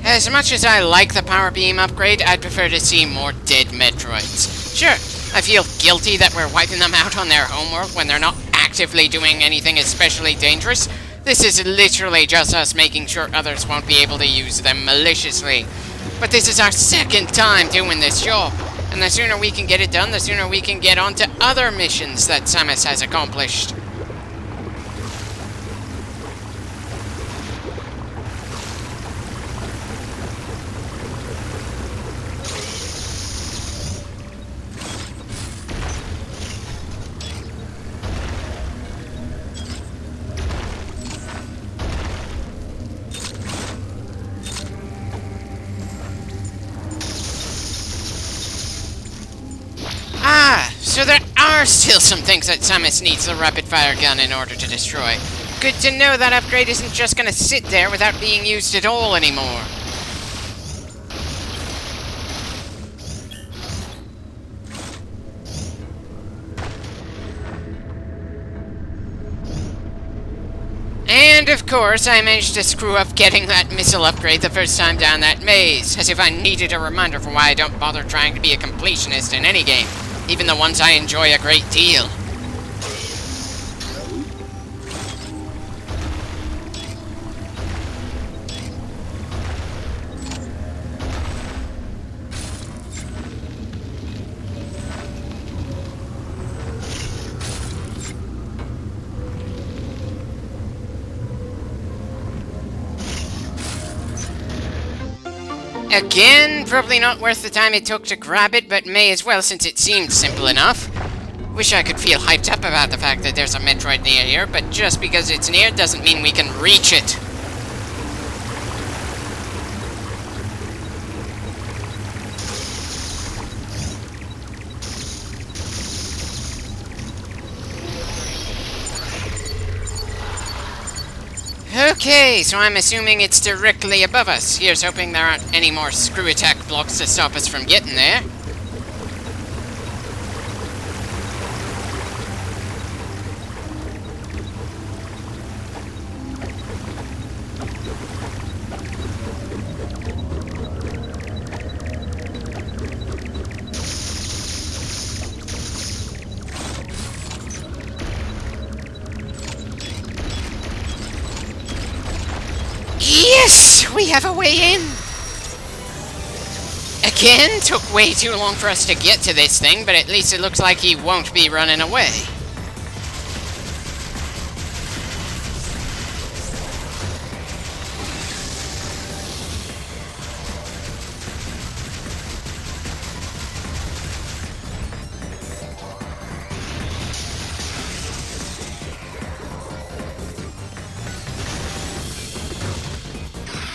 As much as I like the power beam upgrade, I'd prefer to see more dead Metroids. Sure, I feel guilty that we're wiping them out on their homeworld when they're not actively doing anything especially dangerous. This is literally just us making sure others won't be able to use them maliciously. But this is our second time doing this job, and the sooner we can get it done, the sooner we can get on to other missions that Samus has accomplished. So there are still some things that Samus needs the rapid-fire gun in order to destroy. Good to know that upgrade isn't just gonna sit there without being used at all anymore. And of course, I managed to screw up getting that missile upgrade the first time down that maze, as if I needed a reminder for why I don't bother trying to be a completionist in any game. Even the ones I enjoy a great deal. Again, probably not worth the time it took to grab it, but may as well since it seemed simple enough. Wish I could feel hyped up about the fact that there's a Metroid near here, but just because it's near doesn't mean we can reach it. Okay, so I'm assuming it's directly above us. Here's hoping there aren't any more screw attack blocks to stop us from getting there. Yes! We have a way in! Again, took way too long for us to get to this thing, but at least it looks like he won't be running away.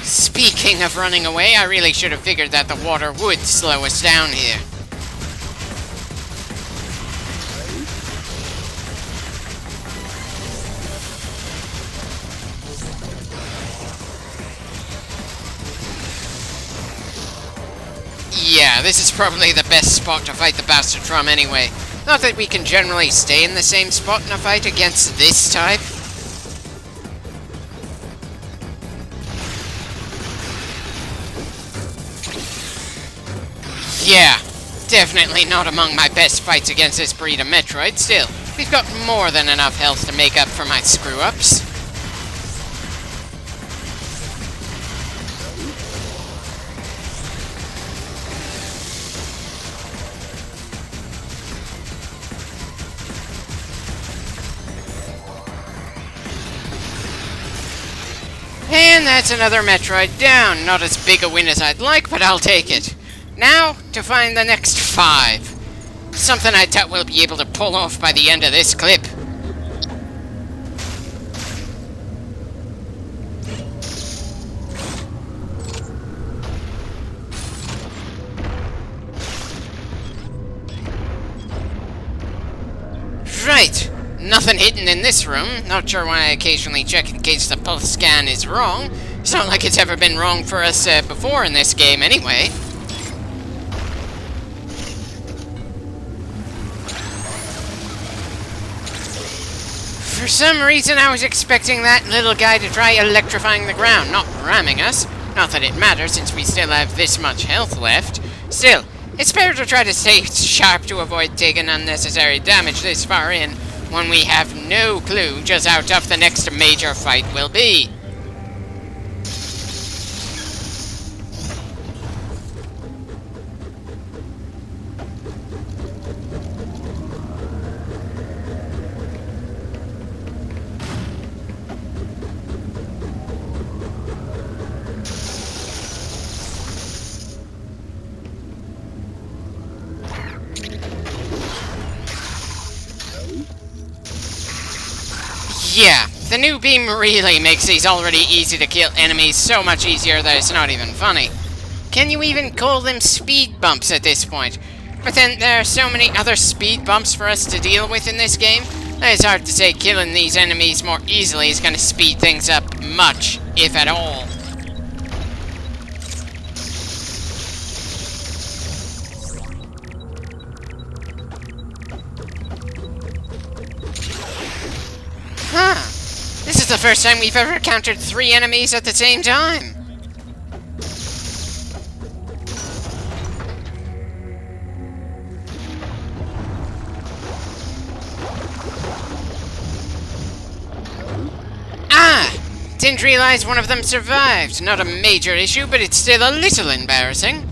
Speaking of running away, I really should have figured that the water would slow us down here. Yeah, this is probably the best spot to fight the Bastard from anyway. Not that we can generally stay in the same spot in a fight against this type. Yeah, definitely not among my best fights against this breed of Metroid. Still, we've got more than enough health to make up for my screw-ups. And that's another Metroid down. Not as big a win as I'd like, but I'll take it. Now, to find the next 5. Something I doubt we'll be able to pull off by the end of this clip. Right, nothing hidden in this room. Not sure why I occasionally check in case the pulse scan is wrong. It's not like it's ever been wrong for us before in this game anyway. For some reason, I was expecting that little guy to try electrifying the ground, not ramming us. Not that it matters, since we still have this much health left. Still, it's better to try to stay sharp to avoid taking unnecessary damage this far in, when we have no clue just how tough the next major fight will be. Yeah, the new beam really makes these already easy to kill enemies so much easier that it's not even funny. Can you even call them speed bumps at this point? But then there are so many other speed bumps for us to deal with in this game, that it's hard to say killing these enemies more easily is going to speed things up much, if at all. Huh. This is the first time we've ever encountered 3 enemies at the same time. Ah! Didn't realize one of them survived. Not a major issue, but it's still a little embarrassing.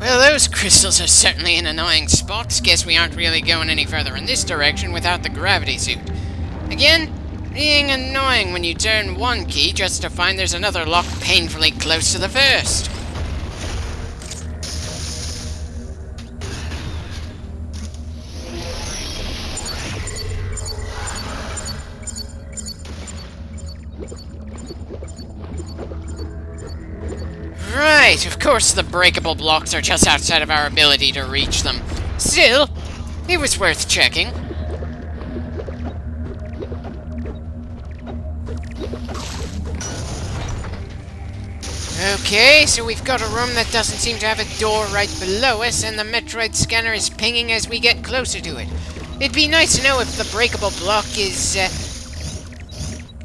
Well, those crystals are certainly an annoying spot. Guess we aren't really going any further in this direction without the gravity suit. Again, being annoying when you turn one key just to find there's another lock painfully close to the first. Right, of course the breakable blocks are just outside of our ability to reach them. Still, it was worth checking. Okay, so we've got a room that doesn't seem to have a door right below us, and the Metroid scanner is pinging as we get closer to it. It'd be nice to know if the breakable block is,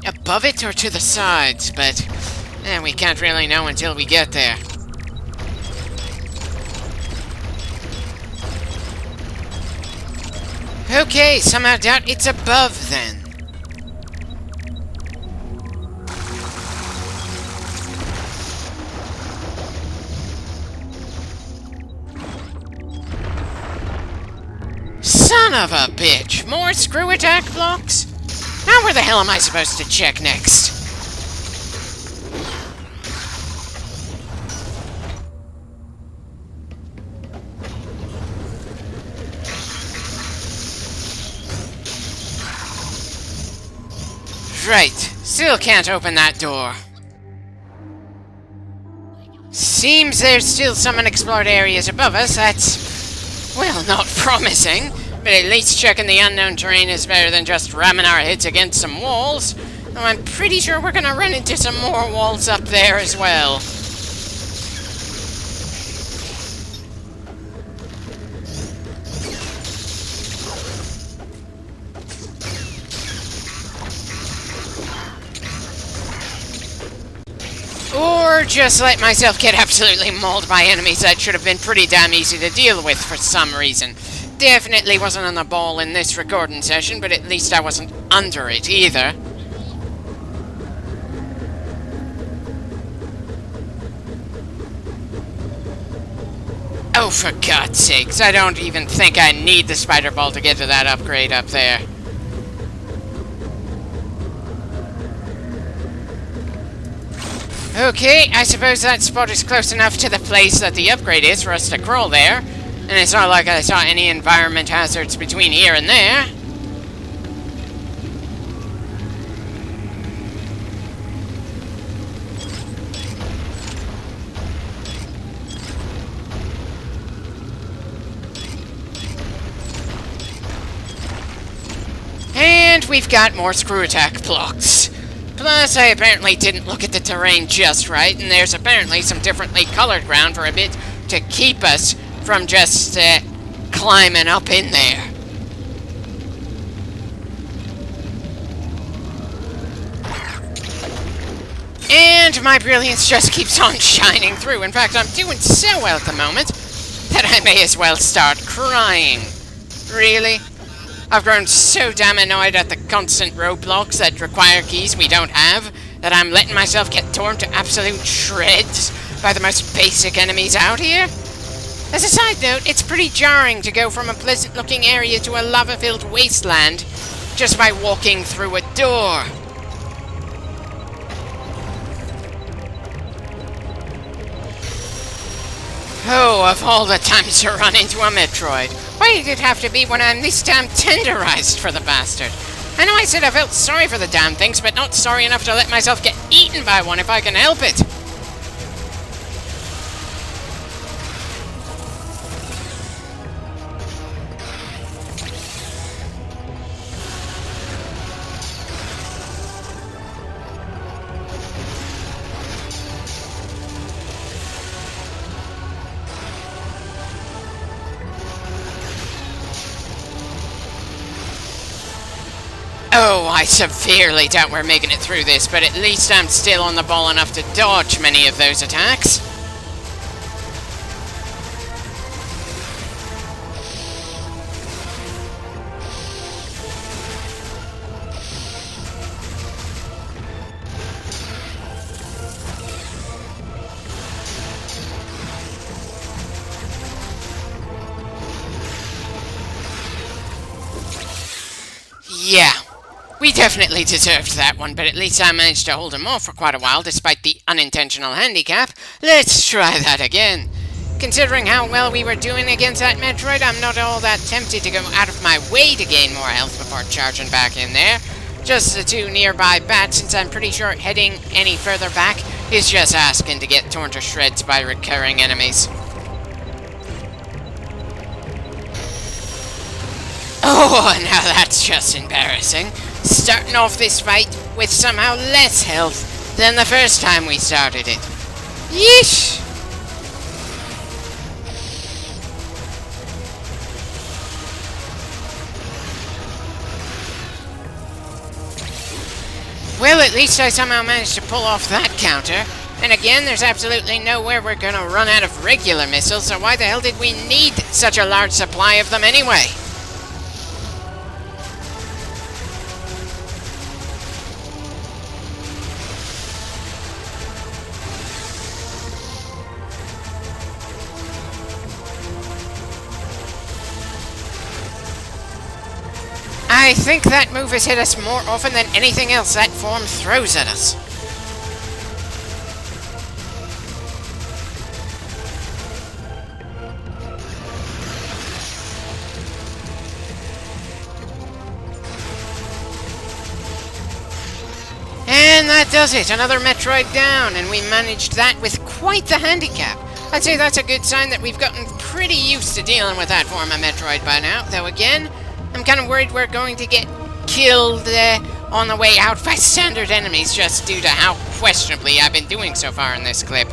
above it or to the sides, but we can't really know until we get there. Okay, somehow doubt it's above then. Son of a bitch! More screw attack blocks? Now where the hell am I supposed to check next? Right, still can't open that door. Seems there's still some unexplored areas above us. That's, well, not promising, but at least checking the unknown terrain is better than just ramming our heads against some walls. Though I'm pretty sure we're gonna run into some more walls up there as well. Or just let myself get absolutely mauled by enemies that should have been pretty damn easy to deal with for some reason. Definitely wasn't on the ball in this recording session, but at least I wasn't under it either. Oh, for God's sakes, I don't even think I need the spider ball to get to that upgrade up there. Okay, I suppose that spot is close enough to the place that the upgrade is for us to crawl there. And it's not like I saw any environment hazards between here and there. And we've got more screw attack blocks. Plus, I apparently didn't look at the terrain just right, and there's apparently some differently colored ground for a bit to keep us from just, climbing up in there. And my brilliance just keeps on shining through. In fact, I'm doing so well at the moment that I may as well start crying. Really? I've grown so damn annoyed at the constant roadblocks that require keys we don't have that I'm letting myself get torn to absolute shreds by the most basic enemies out here. As a side note, it's pretty jarring to go from a pleasant-looking area to a lava-filled wasteland just by walking through a door. Oh, of all the times to run into a Metroid, why did it have to be when I'm this damn tenderized for the bastard? I know I said I felt sorry for the damn things, but not sorry enough to let myself get eaten by one if I can help it. Oh, I severely doubt we're making it through this, but at least I'm still on the ball enough to dodge many of those attacks. Yeah. We definitely deserved that one, but at least I managed to hold him off for quite a while despite the unintentional handicap. Let's try that again. Considering how well we were doing against that Metroid, I'm not all that tempted to go out of my way to gain more health before charging back in there. Just the two nearby bats, since I'm pretty sure heading any further back is just asking to get torn to shreds by recurring enemies. Oh, now that's just embarrassing. Starting off this fight with somehow less health than the first time we started it. Yeesh! Well, at least I somehow managed to pull off that counter. And again, there's absolutely nowhere we're gonna run out of regular missiles, so why the hell did we need such a large supply of them anyway? I think that move has hit us more often than anything else that form throws at us. And that does it. Another Metroid down, and we managed that with quite the handicap. I'd say that's a good sign that we've gotten pretty used to dealing with that form of Metroid by now, though again, I'm kind of worried we're going to get killed on the way out by standard enemies just due to how questionably I've been doing so far in this clip.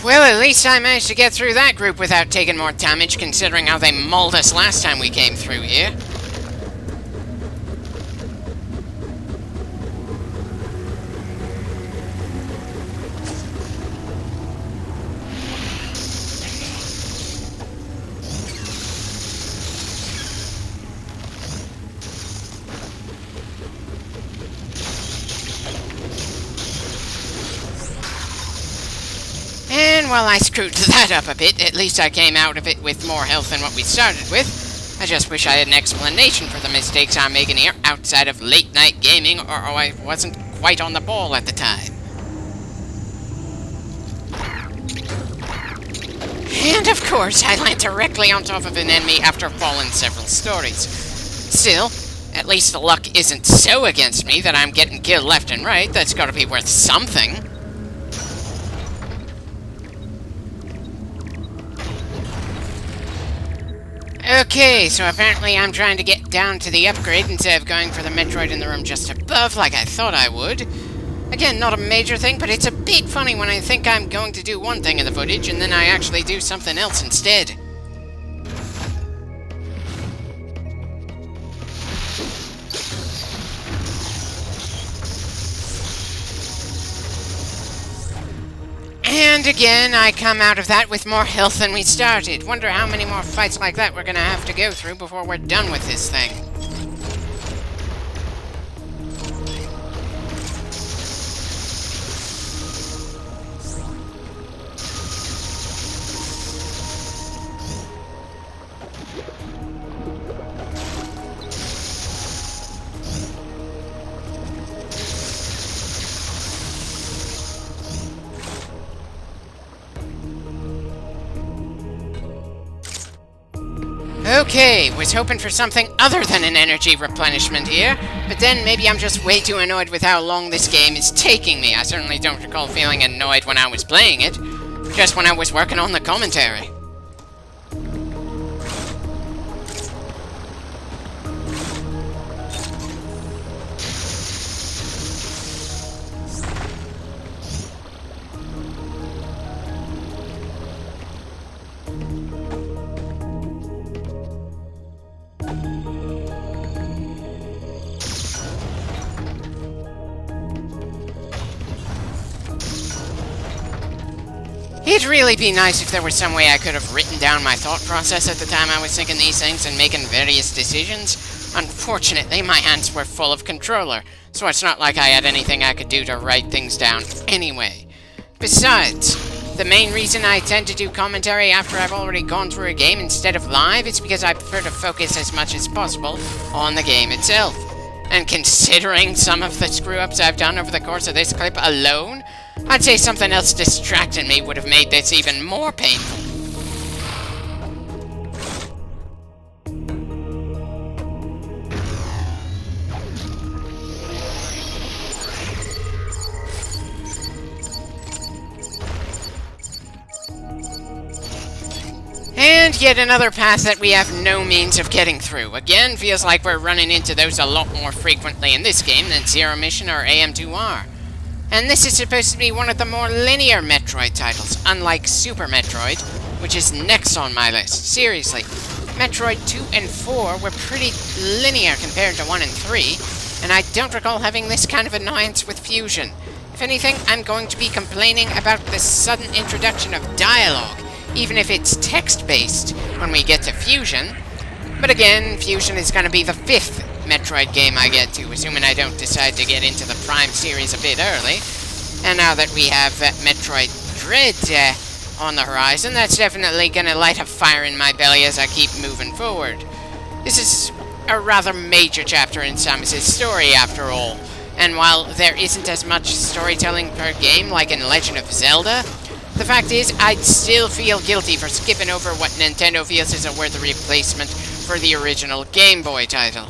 Well, at least I managed to get through that group without taking more damage, considering how they mauled us last time we came through here. And while I screwed that up a bit, at least I came out of it with more health than what we started with. I just wish I had an explanation for the mistakes I'm making here outside of late-night gaming, or I wasn't quite on the ball at the time. And of course, I land directly on top of an enemy after falling several stories. Still, at least the luck isn't so against me that I'm getting killed left and right. That's gotta be worth something. Okay, so apparently I'm trying to get down to the upgrade instead of going for the Metroid in the room just above like I thought I would. Again, not a major thing, but it's a bit funny when I think I'm going to do one thing in the footage and then I actually do something else instead. And again, I come out of that with more health than we started. Wonder how many more fights like that we're gonna have to go through before we're done with this thing. Okay, was hoping for something other than an energy replenishment here, but then maybe I'm just way too annoyed with how long this game is taking me. I certainly don't recall feeling annoyed when I was playing it, just when I was working on the commentary. It'd really be nice if there was some way I could have written down my thought process at the time I was thinking these things and making various decisions. Unfortunately, my hands were full of controller, so it's not like I had anything I could do to write things down anyway. Besides, the main reason I tend to do commentary after I've already gone through a game instead of live is because I prefer to focus as much as possible on the game itself. And considering some of the screw-ups I've done over the course of this clip alone, I'd say something else distracting me would have made this even more painful. And yet another path that we have no means of getting through. Again, feels like we're running into those a lot more frequently in this game than Zero Mission or AM2R. And this is supposed to be one of the more linear Metroid titles, unlike Super Metroid, which is next on my list. Seriously, Metroid 2 and 4 were pretty linear compared to 1 and 3, and I don't recall having this kind of annoyance with Fusion. If anything, I'm going to be complaining about the sudden introduction of dialogue, even if it's text-based, when we get to Fusion. But again, Fusion is going to be the 5th Metroid game I get to, assuming I don't decide to get into the Prime series a bit early. And now that we have Metroid Dread on the horizon, that's definitely gonna light a fire in my belly as I keep moving forward. This is a rather major chapter in Samus' story, after all, and while there isn't as much storytelling per game like in Legend of Zelda, the fact is, I'd still feel guilty for skipping over what Nintendo feels is a worthy replacement for the original Game Boy title.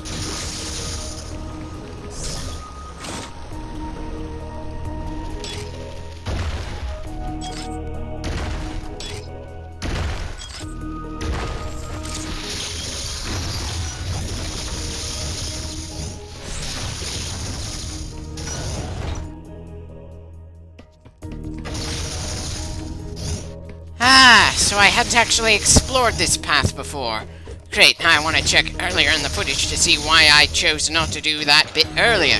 So I hadn't actually explored this path before. Great, now I want to check earlier in the footage to see why I chose not to do that bit earlier.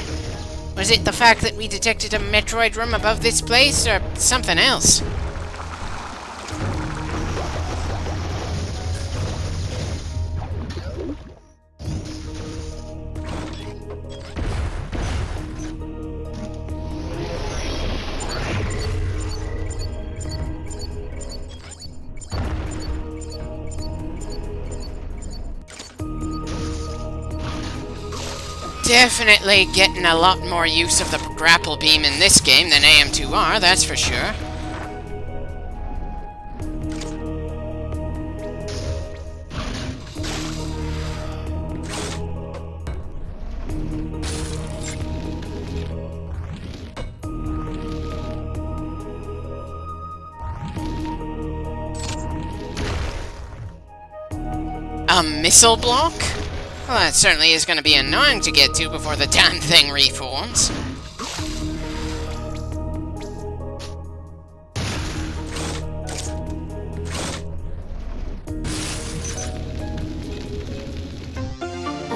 Was it the fact that we detected a Metroid room above this place, or something else? Definitely getting a lot more use of the grapple beam in this game than AM2R, that's for sure. A missile block? Well, that certainly is going to be annoying to get to before the damn thing reforms.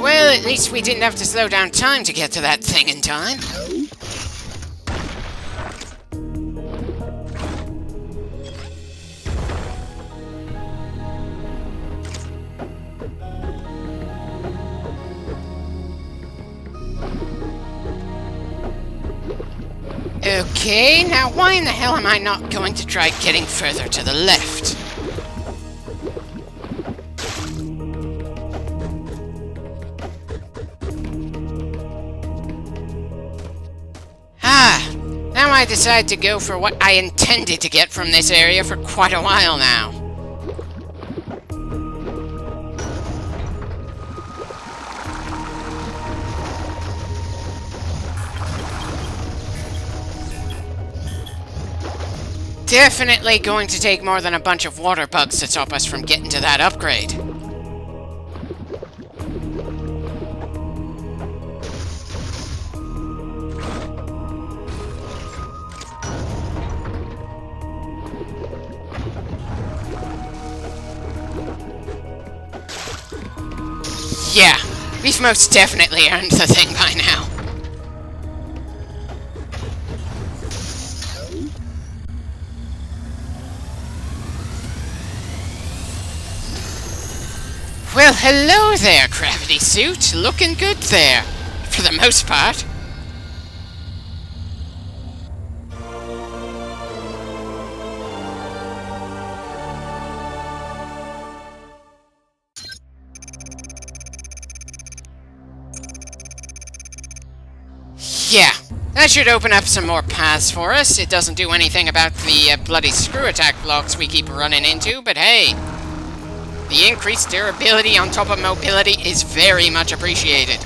Well, at least we didn't have to slow down time to get to that thing in time. Okay, now why in the hell am I not going to try getting further to the left? Now I decide to go for what I intended to get from this area for quite a while now. Definitely going to take more than a bunch of water bugs to stop us from getting to that upgrade. Yeah, we've most definitely earned the thing by now. Well, hello there, gravity suit. Looking good there, for the most part. Yeah, that should open up some more paths for us. It doesn't do anything about the bloody screw attack blocks we keep running into, but hey, the increased durability on top of mobility is very much appreciated.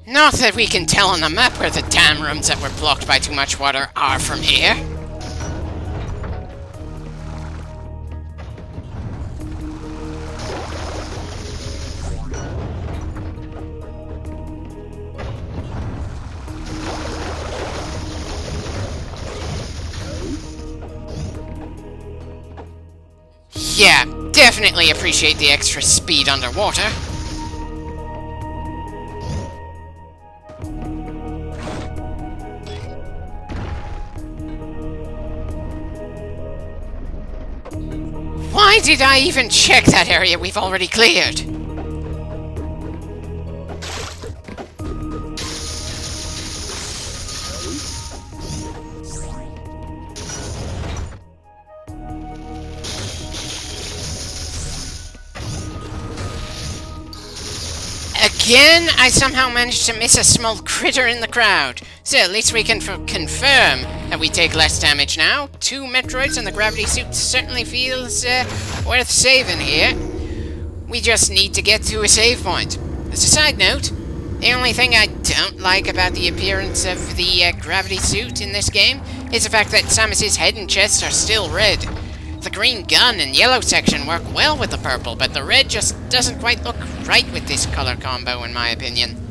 Not that we can tell on the map where the damn rooms that were blocked by too much water are from here. Yeah, definitely appreciate the extra speed underwater. Why did I even check that area we've already cleared? Again, I somehow managed to miss a small critter in the crowd. So at least we can confirm that we take less damage now. 2 Metroids and the gravity suit certainly feels worth saving here. We just need to get to a save point. As a side note, the only thing I don't like about the appearance of the gravity suit in this game is the fact that Samus's head and chest are still red. The green gun and yellow section work well with the purple, but the red just doesn't quite look right with this color combo, in my opinion.